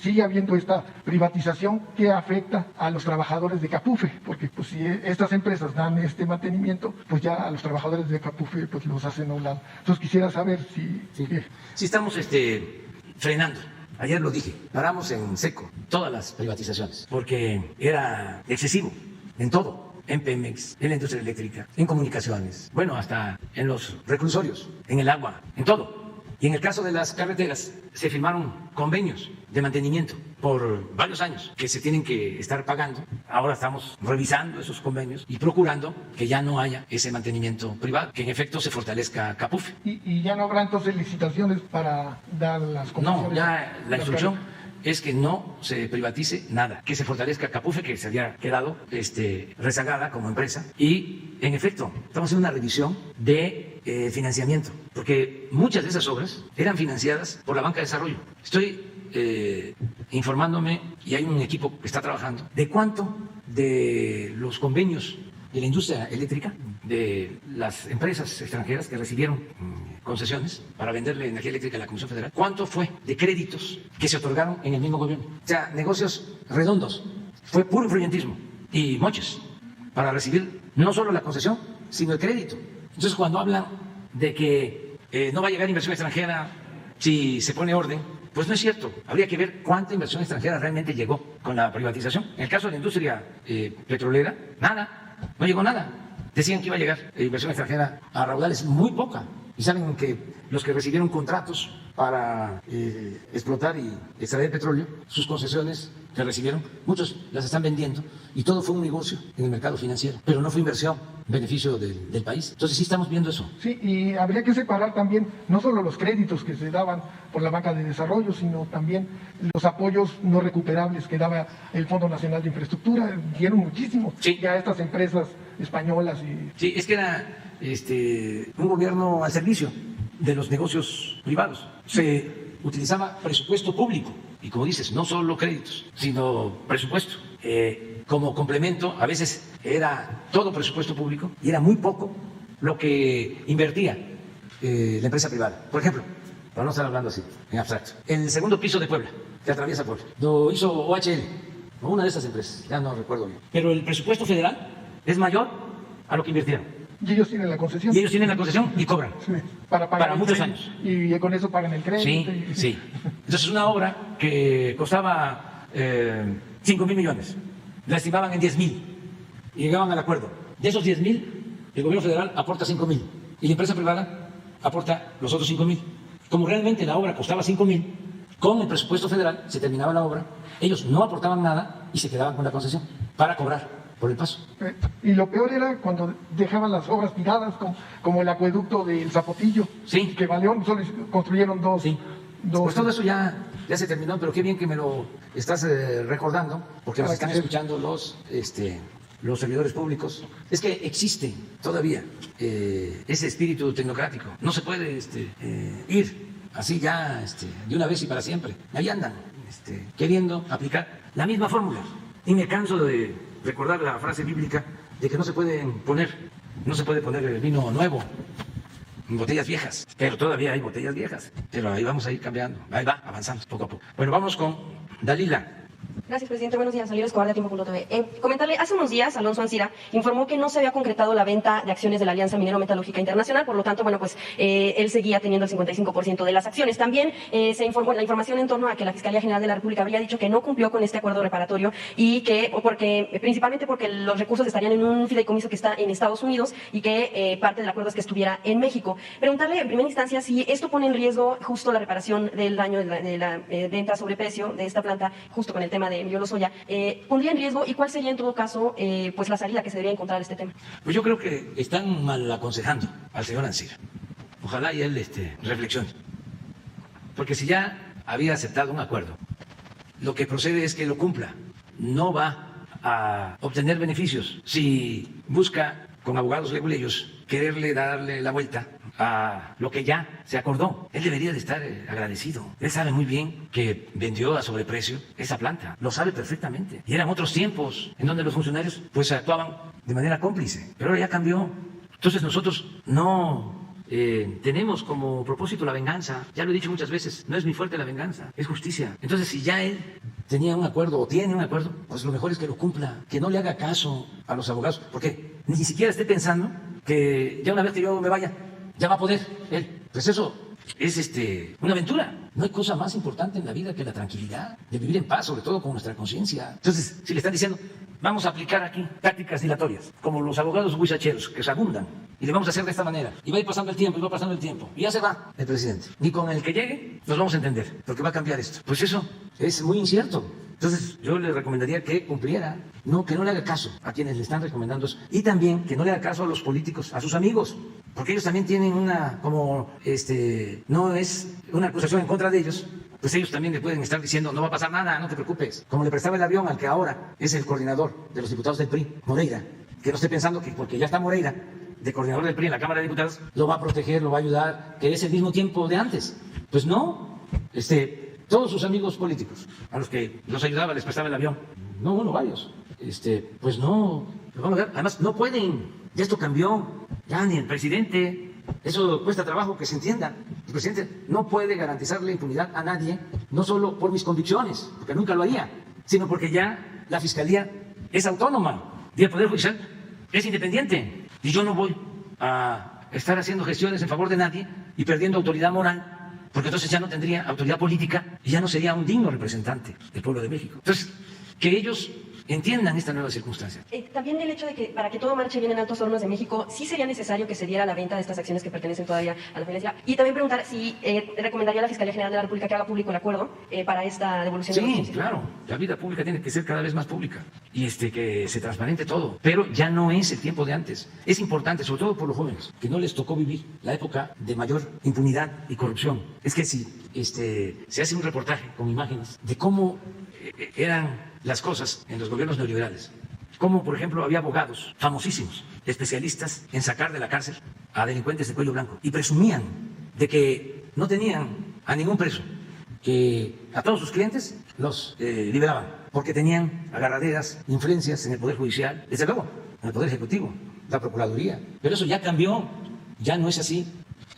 sigue habiendo esta privatización que afecta a los trabajadores de Capufe, porque pues si estas empresas dan este mantenimiento, pues ya a los trabajadores de Capufe pues los hacen a un lado. Entonces quisiera saber si... Si estamos frenando. Ayer lo dije, paramos en seco todas las privatizaciones, porque era excesivo en todo, en Pemex, en la industria eléctrica, en comunicaciones, bueno, hasta en los reclusorios, en el agua, en todo. Y en el caso de las carreteras, se firmaron convenios de mantenimiento por varios años que se tienen que estar pagando. Ahora estamos revisando esos convenios y procurando que ya no haya ese mantenimiento privado, que en efecto se fortalezca Capufe. ¿Y ya no habrá entonces licitaciones para dar las concesiones? No, ya la instrucción es que no se privatice nada, que se fortalezca Capufe, que se había quedado rezagada como empresa. Y en efecto, estamos haciendo una revisión de financiamiento, porque muchas de esas obras eran financiadas por la Banca de Desarrollo. Estoy informándome, y hay un equipo que está trabajando, de cuánto de los convenios de la industria eléctrica, de las empresas extranjeras que recibieron concesiones para venderle energía eléctrica a la Comisión Federal, cuánto fue de créditos que se otorgaron en el mismo gobierno. O sea, negocios redondos. Fue puro influyentismo y moches para recibir no solo la concesión, sino el crédito. Entonces, cuando hablan de que no va a llegar inversión extranjera si se pone orden, pues no es cierto. Habría que ver cuánta inversión extranjera realmente llegó con la privatización. En el caso de la industria petrolera, nada, no llegó nada. Decían que iba a llegar inversión extranjera a raudales muy poca. Y saben que los que recibieron contratos para explotar y extraer petróleo, sus concesiones que recibieron, muchos las están vendiendo y todo fue un negocio en el mercado financiero, pero no fue inversión, beneficio del país. Entonces sí estamos viendo eso. Sí, y habría que separar también no solo los créditos que se daban por la Banca de Desarrollo, sino también los apoyos no recuperables que daba el Fondo Nacional de Infraestructura. Dieron muchísimo ya a estas empresas españolas. Sí, es que era un gobierno al servicio de los negocios privados. Se utilizaba presupuesto público y, como dices, no solo créditos, sino presupuesto. Como complemento, a veces era todo presupuesto público y era muy poco lo que invertía la empresa privada. Por ejemplo, para no estar hablando así, en abstracto, el segundo piso de Puebla, que atraviesa Puebla, lo hizo OHL, o una de esas empresas, ya no recuerdo bien. Pero el presupuesto federal es mayor a lo que invirtieron. Y ellos tienen la concesión. Y ellos tienen la concesión y cobran. Sí, para muchos años. Y con eso pagan el crédito. Sí, sí. Entonces, una obra que costaba 5,000 millones, la estimaban en 10,000 y llegaban al acuerdo. De esos 10,000, el gobierno federal aporta 5,000 y la empresa privada aporta los otros 5,000. Como realmente la obra costaba 5,000, con el presupuesto federal se terminaba la obra, ellos no aportaban nada y se quedaban con la concesión para cobrar por el paso. Y lo peor era cuando dejaban las obras tiradas, como el acueducto del Zapotillo, sí, que Baleón solo construyeron dos. Sí. Pues todo eso ya se terminó, pero qué bien que me lo estás recordando, porque nos están escuchando los servidores públicos. Es que existe todavía ese espíritu tecnocrático. No se puede ir así ya de una vez y para siempre. Ahí andan queriendo aplicar la misma fórmula. Y me canso de recordar la frase bíblica de que no se puede poner el vino nuevo en botellas viejas, pero todavía hay botellas viejas, pero ahí vamos a ir cambiando, ahí va, avanzando poco a poco. Bueno, vamos con Dalila. Gracias, presidente. Buenos días. Salir Escobar de Tiempo.tv. Comentarle, hace unos días, Alonso Ancira informó que no se había concretado la venta de acciones de la Alianza Minero Metalúrgica Internacional, por lo tanto, bueno, pues él seguía teniendo el 55% de las acciones. También se informó la información en torno a que la Fiscalía General de la República habría dicho que no cumplió con este acuerdo reparatorio y que, principalmente porque los recursos estarían en un fideicomiso que está en Estados Unidos y que parte del acuerdo es que estuviera en México. Preguntarle en primera instancia si esto pone en riesgo justo la reparación del daño de la venta sobre precio de esta planta, justo con el tema de Emilio Lozoya, pondría en riesgo y cuál sería en todo caso pues la salida que se debería encontrar a este tema. Pues yo creo que están mal aconsejando al señor Ancira. Ojalá y él reflexione. Porque si ya había aceptado un acuerdo, lo que procede es que lo cumpla. No va a obtener beneficios si busca con abogados leguleyos quererle darle la vuelta a lo que ya se acordó. Él debería de estar agradecido. Él sabe muy bien que vendió a sobreprecio esa planta. Lo sabe perfectamente. Y eran otros tiempos en donde los funcionarios pues actuaban de manera cómplice. Pero ahora ya cambió. Entonces nosotros no tenemos como propósito la venganza. Ya lo he dicho muchas veces, no es mi fuerte la venganza, es justicia. Entonces, si ya él tenía un acuerdo o tiene un acuerdo, pues lo mejor es que lo cumpla, que no le haga caso a los abogados, porque ni siquiera esté pensando que ya una vez que yo me vaya, ya va a poder él. Pues eso es una aventura. No hay cosa más importante en la vida que la tranquilidad, de vivir en paz, sobre todo con nuestra conciencia. Entonces, si le están diciendo, vamos a aplicar aquí tácticas dilatorias, como los abogados huizacheros, que se abundan, y le vamos a hacer de esta manera, y va a ir pasando el tiempo, y va pasando el tiempo, y ya se va el presidente. Y con el que llegue, nos vamos a entender, porque va a cambiar esto. Pues eso es muy incierto. Entonces, yo le recomendaría que cumpliera, no, que no le haga caso a quienes le están recomendando eso. Y también que no le haga caso a los políticos, a sus amigos, porque ellos también tienen no es una acusación en contra de ellos, pues ellos también le pueden estar diciendo, no va a pasar nada, no te preocupes. Como le prestaba el avión al que ahora es el coordinador de los diputados del PRI, Moreira, que no esté pensando que porque ya está Moreira, de coordinador del PRI en la Cámara de Diputados, lo va a proteger, lo va a ayudar, que es el mismo tiempo de antes. Pues no, todos sus amigos políticos, a los que los ayudaba, les prestaba el avión, no uno, varios, pues no, lo vamos a ver. Además no pueden, ya esto cambió, ya ni el presidente, eso cuesta trabajo que se entienda, el presidente no puede garantizarle impunidad a nadie, no solo por mis convicciones, porque nunca lo haría, sino porque ya la Fiscalía es autónoma y el Poder Judicial es independiente, y yo no voy a estar haciendo gestiones en favor de nadie y perdiendo autoridad moral, porque entonces ya no tendría autoridad política y ya no sería un digno representante del pueblo de México. Entonces, que ellos entiendan esta nueva circunstancia. También el hecho de que para que todo marche bien en Altos Hornos de México, sí sería necesario que se diera la venta de estas acciones que pertenecen todavía a la familia. Y también preguntar si recomendaría a la Fiscalía General de la República que haga público el acuerdo para esta devolución de los Sí, claro. La vida pública tiene que ser cada vez más pública y que se transparente todo. Pero ya no es el tiempo de antes. Es importante, sobre todo por los jóvenes, que no les tocó vivir la época de mayor impunidad y corrupción. Es que si se hace un reportaje con imágenes de cómo eran las cosas en los gobiernos neoliberales, como por ejemplo había abogados famosísimos, especialistas en sacar de la cárcel a delincuentes de cuello blanco, y presumían de que no tenían a ningún preso, que a todos sus clientes los liberaban, porque tenían agarraderas, influencias en el Poder Judicial, desde luego, en el Poder Ejecutivo, la Procuraduría. Pero eso ya cambió, ya no es así,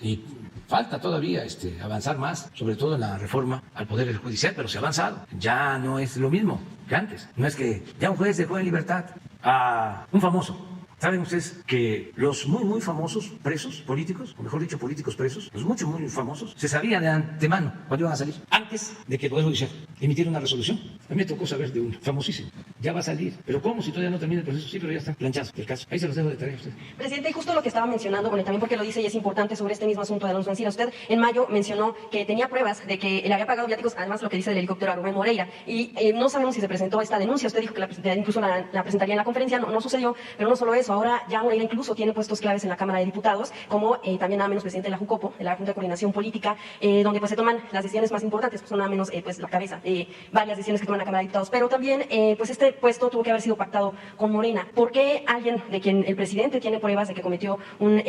y falta todavía avanzar más, sobre todo en la reforma al Poder Judicial, pero se ha avanzado. Ya no es lo mismo que antes. No es que ya un juez dejó en libertad a un famoso. ¿Saben ustedes que los muy famosos presos políticos, o mejor dicho, políticos presos, los muy famosos, se sabía de antemano cuándo iban a salir, antes de que el Poder Judicial emitiera una resolución? A mí me tocó saber de uno famosísimo. Ya va a salir. ¿Pero cómo? Si todavía no termina el proceso. Sí, pero ya está planchado el caso. Ahí se los dejo de tarea a ustedes. Presidente, y justo lo que estaba mencionando, bueno, también porque lo dice y es importante sobre este mismo asunto de Alonso Ancira. Usted en mayo mencionó que tenía pruebas de que le había pagado viáticos, además lo que dice del helicóptero a Rubén Moreira. Y no sabemos si se presentó esta denuncia. Usted dijo que incluso la presentaría en la conferencia. No sucedió, pero no solo eso. Ahora ya Moreira incluso tiene puestos claves en la Cámara de Diputados, como también nada menos presidente de la JUCOPO, de la Junta de Coordinación Política, donde pues se toman las decisiones más importantes, pues son nada menos pues la cabeza de varias decisiones que toman la Cámara de Diputados. Pero también pues este puesto tuvo que haber sido pactado con Morena. ¿Por qué alguien de quien el presidente tiene pruebas de que cometió un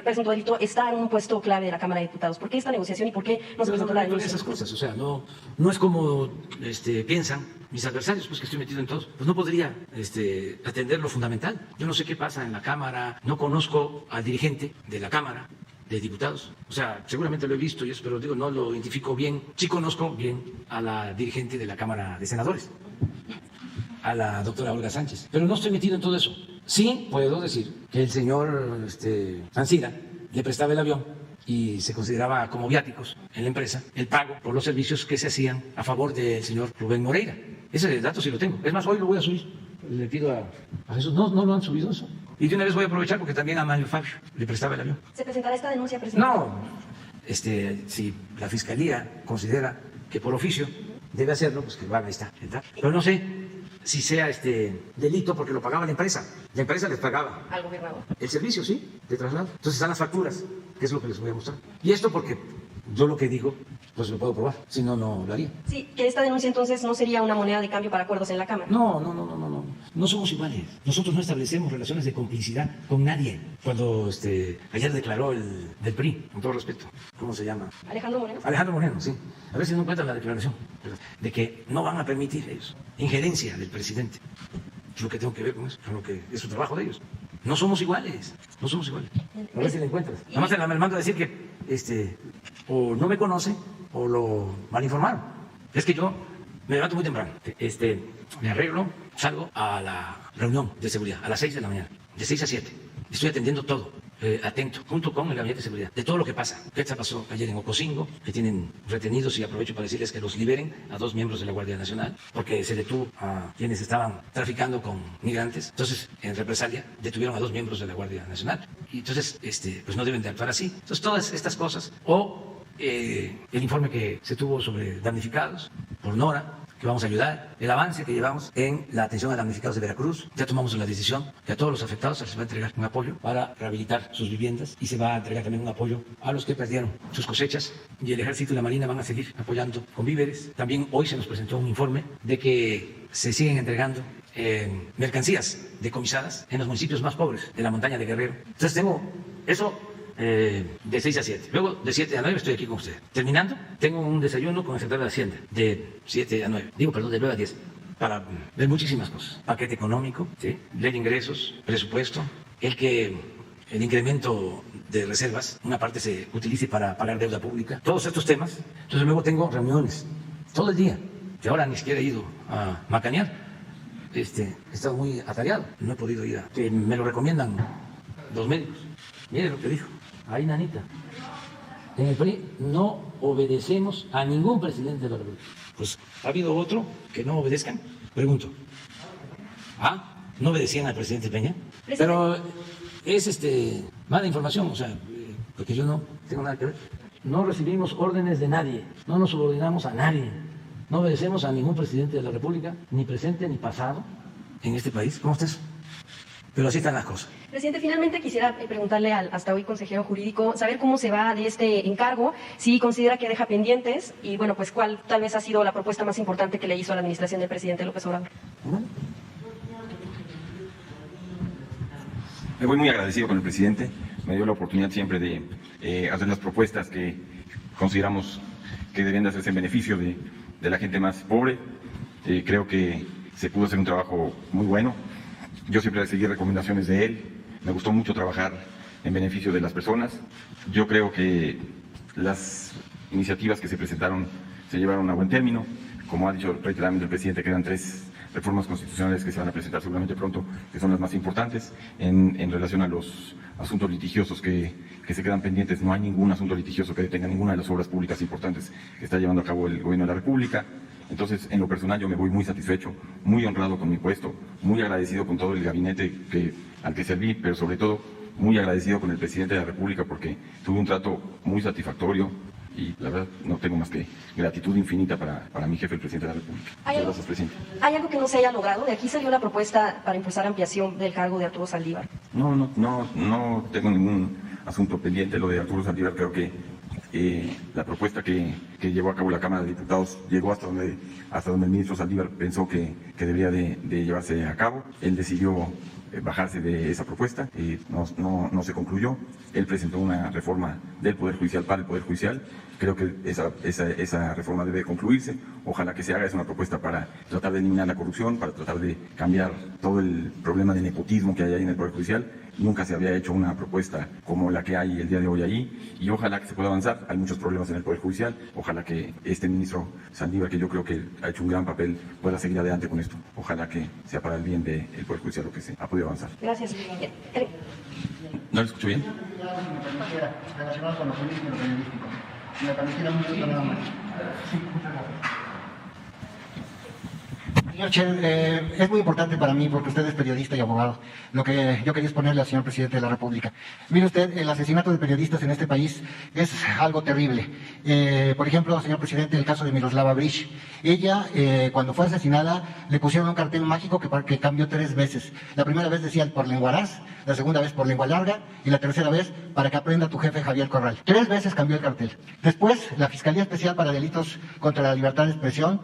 presunto delito está en un puesto clave de la Cámara de Diputados? ¿Por qué esta negociación y por qué no se presentó la denuncia? Esas cosas, o sea, no es como piensan mis adversarios, pues que estoy metido en todo. Pues no podría atender lo fundamental. Yo no sé qué pasa en la Cámara, no conozco al dirigente de la Cámara de Diputados, o sea, seguramente lo he visto y eso, pero digo, no lo identifico bien. Sí conozco bien a la dirigente de la Cámara de Senadores, a la doctora Olga Sánchez, pero no estoy metido en todo eso. Sí puedo decir que el señor Ancira le prestaba el avión y se consideraba como viáticos en la empresa el pago por los servicios que se hacían a favor del señor Rubén Moreira. Ese dato sí lo tengo. Es más, hoy lo voy a subir. Le pido a Jesús, no lo han subido eso. Y de una vez voy a aprovechar porque también a Mario Fabio le prestaba el avión. ¿Se presentará esta denuncia, presidente? No, si la Fiscalía considera que por oficio debe hacerlo, pues que lo haga, ahí está. Pero no sé si sea delito porque lo pagaba la empresa. La empresa les pagaba al gobernador el servicio, sí, de traslado. Entonces están las facturas, que es lo que les voy a mostrar. Y esto porque yo lo que digo, pues lo puedo probar, si no, no lo haría. Sí, que esta denuncia entonces no sería una moneda de cambio para acuerdos en la Cámara. No somos iguales. Nosotros no establecemos relaciones de complicidad con nadie. Cuando ayer declaró el del PRI, con todo respeto, ¿cómo se llama? Alejandro Moreno. Alejandro Moreno, sí. A ver si no encuentran la declaración, de que no van a permitir ellos injerencia del presidente. Yo lo que tengo que ver con eso, con lo que es su trabajo de ellos. No somos iguales, no somos iguales. A ver si la encuentras. Nada más le mando a decir que o no me conoce o lo malinformaron. Es que yo me levanto muy temprano. Me arreglo, salgo a la reunión de seguridad a las 6 de la mañana, de 6 a 7. Estoy atendiendo todo, atento, junto con el Gabinete de Seguridad, de todo lo que pasa. ¿Qué pasó ayer en Ocosingo? Que tienen retenidos, y aprovecho para decirles que los liberen a 2 miembros de la Guardia Nacional, porque se detuvo a quienes estaban traficando con migrantes. Entonces, en represalia, detuvieron a 2 miembros de la Guardia Nacional. Y entonces, pues no deben de actuar así. Entonces, todas estas cosas, o el informe que se tuvo sobre damnificados por Nora, que vamos a ayudar, el avance que llevamos en la atención a damnificados de Veracruz. Ya tomamos la decisión que a todos los afectados se les va a entregar un apoyo para rehabilitar sus viviendas, y se va a entregar también un apoyo a los que perdieron sus cosechas, y el Ejército y la Marina van a seguir apoyando con víveres. También hoy se nos presentó un informe de que se siguen entregando mercancías decomisadas en los municipios más pobres de la montaña de Guerrero. Entonces tengo eso de 6 a 7. Luego de 7 a 9 estoy aquí con usted. Terminando, tengo un desayuno con el secretario de Hacienda de 7 a 9. De 9 a 10. Para ver muchísimas cosas. Paquete económico, ¿sí? Ley de ingresos, presupuesto, el incremento de reservas, una parte se utilice para pagar deuda pública. Todos estos temas. Entonces luego tengo reuniones todo el día. Que ahora ni siquiera he ido a macanear. He estado muy atareado. No he podido ir que me lo recomiendan los médicos. Mire lo que dijo. Ahí, nanita, en el PRI no obedecemos a ningún presidente de la República. Pues, ¿ha habido otro que no obedezcan? Pregunto. ¿No obedecían al presidente Peña? Pero es mala información, o sea, porque yo no tengo nada que ver. No recibimos órdenes de nadie, no nos subordinamos a nadie, no obedecemos a ningún presidente de la República, ni presente ni pasado, en este país. ¿Cómo estás? Pero así están las cosas. Presidente, finalmente quisiera preguntarle al hasta hoy consejero jurídico, saber cómo se va de este encargo, si considera que deja pendientes, y bueno, pues cuál tal vez ha sido la propuesta más importante que le hizo a la administración del presidente López Obrador. Me voy muy agradecido con el presidente. Me dio la oportunidad siempre de hacer las propuestas que consideramos que deben de hacerse en beneficio de la gente más pobre. Creo que se pudo hacer un trabajo muy bueno. Yo siempre seguí recomendaciones de él. Me gustó mucho trabajar en beneficio de las personas. Yo creo que las iniciativas que se presentaron se llevaron a buen término. Como ha dicho reiteradamente el presidente, quedan 3 reformas constitucionales que se van a presentar seguramente pronto, que son las más importantes. En relación a los asuntos litigiosos que se quedan pendientes, no hay ningún asunto litigioso que detenga ninguna de las obras públicas importantes que está llevando a cabo el gobierno de la República. Entonces, en lo personal, yo me voy muy satisfecho, muy honrado con mi puesto, muy agradecido con todo el gabinete al que serví, pero sobre todo muy agradecido con el presidente de la República, porque tuve un trato muy satisfactorio y la verdad no tengo más que gratitud infinita para mi jefe, el presidente de la República. Muchas gracias, presidente. ¿Hay algo que no se haya logrado? De aquí salió la propuesta para impulsar ampliación del cargo de Arturo Saldívar. No tengo ningún asunto pendiente. Lo de Arturo Saldívar, creo que la propuesta que llevó a cabo la Cámara de Diputados llegó hasta donde el ministro Saldívar pensó que debería de llevarse a cabo. Él decidió bajarse de esa propuesta, no se concluyó. Él presentó una reforma del Poder Judicial para el Poder Judicial. Creo que esa reforma debe concluirse. Ojalá que se haga. Es una propuesta para tratar de eliminar la corrupción, para tratar de cambiar todo el problema de nepotismo que hay ahí en el Poder Judicial. Nunca se había hecho una propuesta como la que hay el día de hoy allí, y ojalá que se pueda avanzar. Hay muchos problemas en el Poder Judicial. Ojalá que este ministro Saldívar, que yo creo que ha hecho un gran papel, pueda seguir adelante con esto. Ojalá que sea para el bien del Poder Judicial lo que se ha podido avanzar. Gracias. ¿No lo escucho bien? Relacionado con lo político y lo periodístico. Si me permitiera un minuto nada más. Sí, muchas gracias. Señor Chel, es muy importante para mí, porque usted es periodista y abogado, lo que yo quería exponerle al señor presidente de la República. Mire usted, el asesinato de periodistas en este país es algo terrible. Por ejemplo, señor presidente, el caso de Miroslava Bridge. Ella, cuando fue asesinada, le pusieron un cartel mágico que cambió 3 veces. La primera vez decía por lenguaraz, la segunda vez por lengua larga, y la tercera vez para que aprenda tu jefe Javier Corral. 3 veces cambió el cartel. Después, la Fiscalía Especial para Delitos contra la Libertad de Expresión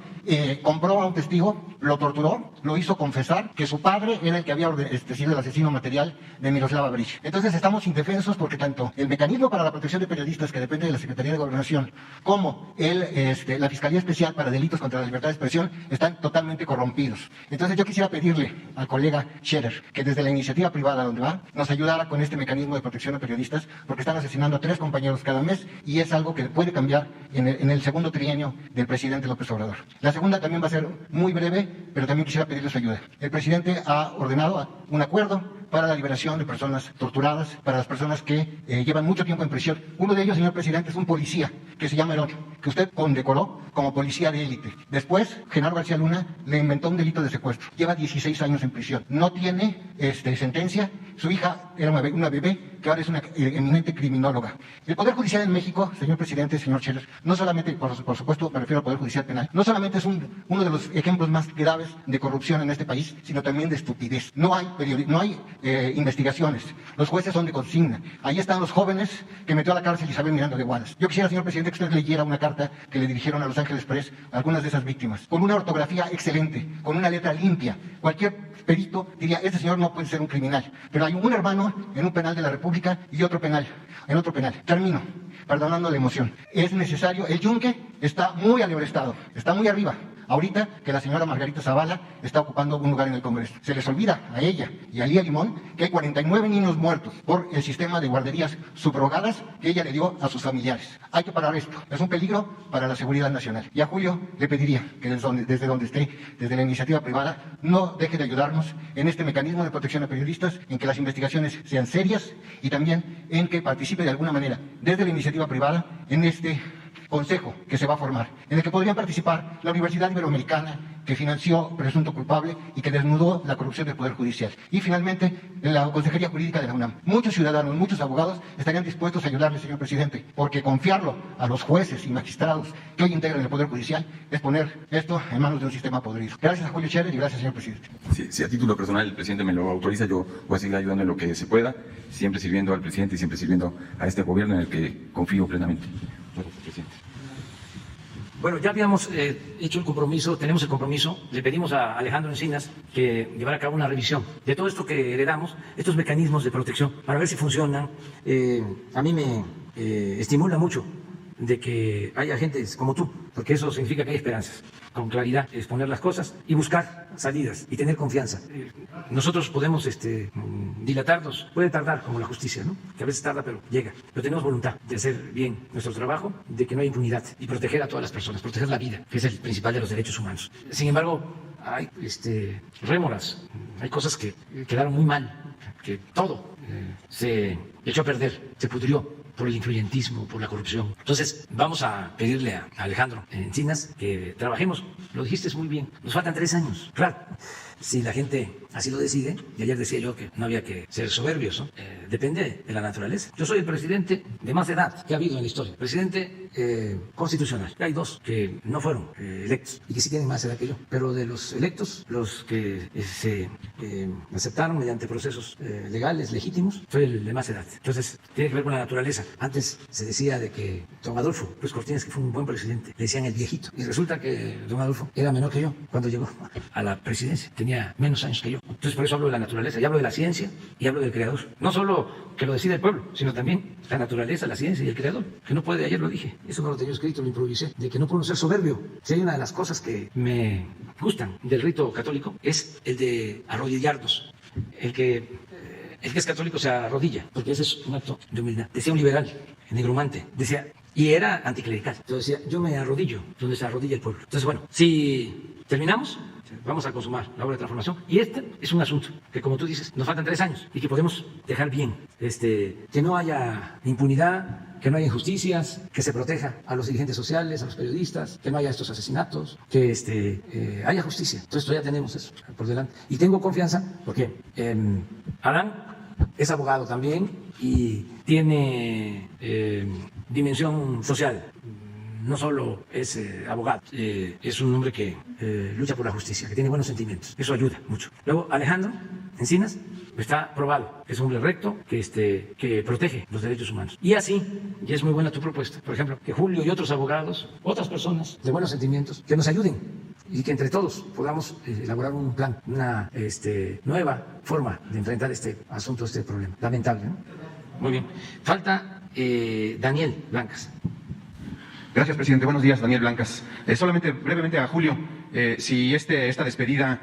compró a un testigo, lo torturó, lo hizo confesar que su padre era el que había sido el asesino material de Miroslava Brecht. Entonces estamos indefensos porque tanto el mecanismo para la protección de periodistas, que depende de la Secretaría de Gobernación, como la Fiscalía Especial para Delitos contra la Libertad de Expresión están totalmente corrompidos. Entonces yo quisiera pedirle al colega Scherer que desde la iniciativa privada donde va, nos ayudara con este mecanismo de protección de periodistas, porque están asesinando a 3 compañeros cada mes y es algo que puede cambiar en el segundo trienio del presidente López Obrador. La segunda también va a ser muy breve, pero también quisiera pedirles su ayuda. El presidente ha ordenado un acuerdo para la liberación de personas torturadas, para las personas que llevan mucho tiempo en prisión. Uno de ellos, señor presidente, es un policía que se llama Herón, que usted condecoró como policía de élite. Después, Genaro García Luna le inventó un delito de secuestro. Lleva 16 años en prisión. No tiene sentencia. Su hija era una bebé que ahora es una eminente criminóloga. El Poder Judicial en México, señor presidente, señor Scherer, no solamente, por supuesto, me refiero al Poder Judicial Penal, no solamente es uno de los ejemplos más graves de corrupción en este país, sino también de estupidez. No hay investigaciones. Los jueces son de consigna. Ahí están los jóvenes que metió a la cárcel Isabel Miranda de Wallace. Yo quisiera, señor presidente, que usted leyera una carta que le dirigieron a Los Ángeles Press algunas de esas víctimas, con una ortografía excelente, con una letra limpia. Cualquier perito diría, este señor no puede ser un criminal. Pero hay un hermano en un penal de la República y otro penal en otro penal. Termino, perdonando la emoción. Es necesario, el yunque está muy alebrestado, está muy arriba. Ahorita que la señora Margarita Zavala está ocupando un lugar en el Congreso. Se les olvida a ella y a Lía Limón que hay 49 niños muertos por el sistema de guarderías subrogadas que ella le dio a sus familiares. Hay que parar esto. Es un peligro para la seguridad nacional. Y a Julio le pediría que desde donde esté, desde la iniciativa privada, no deje de ayudarnos en este mecanismo de protección a periodistas, en que las investigaciones sean serias y también en que participe de alguna manera desde la iniciativa privada en este consejo que se va a formar, en el que podrían participar la Universidad Iberoamericana, que financió presunto culpable y que desnudó la corrupción del Poder Judicial. Y finalmente, la Consejería Jurídica de la UNAM. Muchos ciudadanos, muchos abogados estarían dispuestos a ayudarle, señor presidente, porque confiarlo a los jueces y magistrados que hoy integran el Poder Judicial es poner esto en manos de un sistema podrido. Gracias a Julio Scherer y gracias, señor presidente. Si a título personal el presidente me lo autoriza, yo voy a seguir ayudando en lo que se pueda, siempre sirviendo al presidente y siempre sirviendo a este gobierno en el que confío plenamente. Gracias, presidente. Bueno, ya habíamos hecho el compromiso, tenemos el compromiso, le pedimos a Alejandro Encinas que llevara a cabo una revisión de todo esto que heredamos, estos mecanismos de protección, para ver si funcionan. A mí me estimula mucho de que haya gente como tú, porque eso significa que hay esperanzas. Con claridad, exponer las cosas y buscar salidas y tener confianza. Nosotros podemos dilatarnos, puede tardar como la justicia, ¿no? Que a veces tarda, pero llega. Pero tenemos voluntad de hacer bien nuestro trabajo, de que no haya impunidad y proteger a todas las personas, proteger la vida, que es el principal de los derechos humanos. Sin embargo, hay rémoras, hay cosas que quedaron muy mal, que todo se echó a perder, se pudrió por el influyentismo, por la corrupción. Entonces, vamos a pedirle a Alejandro Encinas que trabajemos. Lo dijiste muy bien. Nos faltan 3 años. Claro, si la gente así lo decide, y ayer decía yo que no había que ser soberbios, ¿no? Depende de la naturaleza. Yo soy el presidente de más edad que ha habido en la historia. Presidente constitucional. Hay 2 que no fueron electos y que sí tienen más edad que yo. Pero de los electos, los que se aceptaron mediante procesos legales, legítimos, soy el de más edad. Entonces, tiene que ver con la naturaleza. Antes se decía de que don Adolfo Ruiz Cortines, que fue un buen presidente, le decían el viejito. Y resulta que don Adolfo era menor que yo cuando llegó a la presidencia. Tenía menos años que yo. Entonces, por eso hablo de la naturaleza, y hablo de la ciencia, y hablo del creador. No solo que lo decide el pueblo, sino también la naturaleza, la ciencia y el creador. Que no puede, ayer lo dije, eso no lo tenía escrito, lo improvisé, de que no puedo ser soberbio. Si hay una de las cosas que me gustan del rito católico, es el de arrodillarnos. El que es católico se arrodilla, porque ese es un acto de humildad. Decía un liberal, negromante, decía, y era anticlerical. Entonces decía, yo me arrodillo donde se arrodilla el pueblo. Entonces, bueno, si terminamos, vamos a consumar la obra de transformación. Y este es un asunto que, como tú dices, nos faltan 3 años y que podemos dejar bien. Que no haya impunidad, que no haya injusticias, que se proteja a los dirigentes sociales, a los periodistas, que no haya estos asesinatos, que haya justicia. Entonces, esto ya tenemos eso por delante. Y tengo confianza porque Adán es abogado también y tiene dimensión social. No solo es abogado, es un hombre que lucha por la justicia, que tiene buenos sentimientos. Eso ayuda mucho. Luego, Alejandro Encinas está probado, es un hombre recto que protege los derechos humanos. Y así, y es muy buena tu propuesta, por ejemplo, que Julio y otros abogados, otras personas de buenos sentimientos, que nos ayuden y que entre todos podamos elaborar un plan, una nueva forma de enfrentar este asunto, este problema lamentable, ¿no? Muy bien. Falta Daniel Blancas. Gracias, presidente. Buenos días, Daniel Blancas. Solamente brevemente a Julio, si esta despedida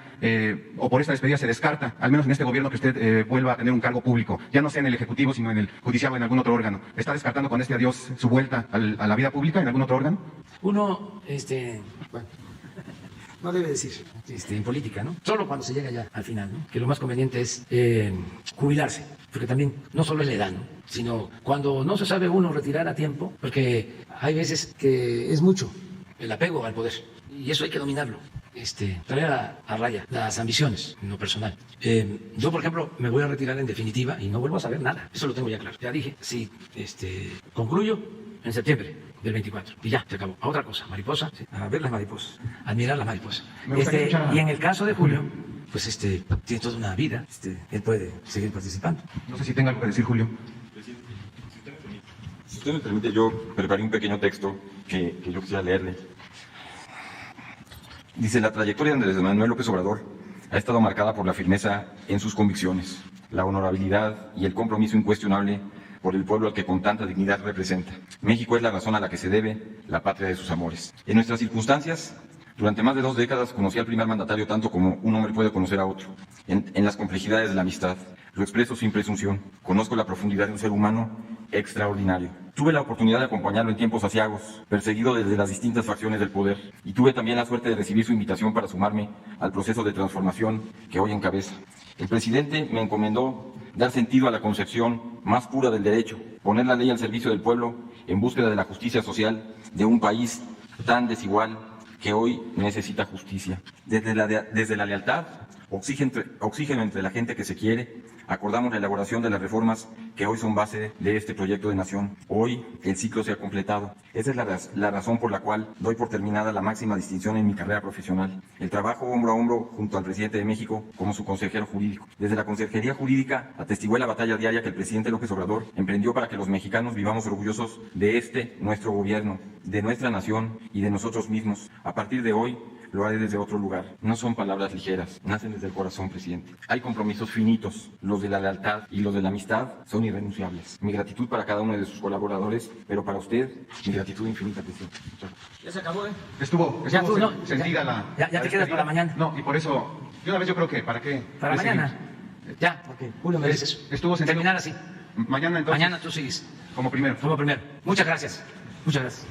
o por esta despedida se descarta, al menos en este gobierno, que usted vuelva a tener un cargo público, ya no sea en el Ejecutivo, sino en el Judicial o en algún otro órgano. ¿Está descartando con este adiós su vuelta a la vida pública en algún otro órgano? Uno, bueno, no debe decir en política, ¿no? Solo cuando se llega ya al final, ¿no? Que lo más conveniente es jubilarse, porque también no solo es la edad, ¿no? Sino cuando no se sabe uno retirar a tiempo, porque hay veces que es mucho el apego al poder y eso hay que dominarlo. Traer a raya las ambiciones en lo personal. Yo, por ejemplo, me voy a retirar en definitiva y no vuelvo a saber nada. Eso lo tengo ya claro. Ya dije, sí, concluyo en septiembre del 24 y ya, se acabó. A otra cosa, mariposa, sí, a ver las mariposas, admirar las mariposas. Y en el caso de Julio, pues tiene toda una vida, él puede seguir participando. No sé si tenga algo que decir, Julio. Si usted me permite, yo preparé un pequeño texto que yo quisiera leerle. Dice: la trayectoria de Andrés Manuel López Obrador ha estado marcada por la firmeza en sus convicciones, la honorabilidad y el compromiso incuestionable por el pueblo al que con tanta dignidad representa. México es la razón a la que se debe la patria de sus amores. En nuestras circunstancias, durante más de 2 décadas conocí al primer mandatario tanto como un hombre puede conocer a otro, en las complejidades de la amistad. Lo expreso sin presunción. Conozco la profundidad de un ser humano extraordinario. Tuve la oportunidad de acompañarlo en tiempos aciagos, perseguido desde las distintas facciones del poder, y tuve también la suerte de recibir su invitación para sumarme al proceso de transformación que hoy encabeza. El presidente me encomendó dar sentido a la concepción más pura del derecho, poner la ley al servicio del pueblo en búsqueda de la justicia social de un país tan desigual que hoy necesita justicia. Desde la lealtad, oxígeno entre la gente que se quiere, acordamos la elaboración de las reformas que hoy son base de este proyecto de nación. Hoy el ciclo se ha completado. Esa es la razón por la cual doy por terminada la máxima distinción en mi carrera profesional: el trabajo hombro a hombro junto al presidente de México como su consejero jurídico. Desde la Consejería Jurídica atestigué la batalla diaria que el presidente López Obrador emprendió para que los mexicanos vivamos orgullosos de nuestro gobierno, de nuestra nación y de nosotros mismos. A partir de hoy, lo haré desde otro lugar. No son palabras ligeras, nacen desde el corazón, presidente. Hay compromisos finitos, los de la lealtad y los de la amistad son irrenunciables. Mi gratitud para cada uno de sus colaboradores, pero para usted, mi gratitud infinita, presidente. Ya se acabó, ¿eh? Estuvo sentida ya te quedas para mañana. No, y por eso, de una vez yo creo que, ¿para qué? Para mañana. Ya, porque Julio merece eso. Estuvo sentido. Terminar así. Mañana entonces. Mañana tú sigues. Como primero. Como primero. Muchas gracias. Muchas gracias.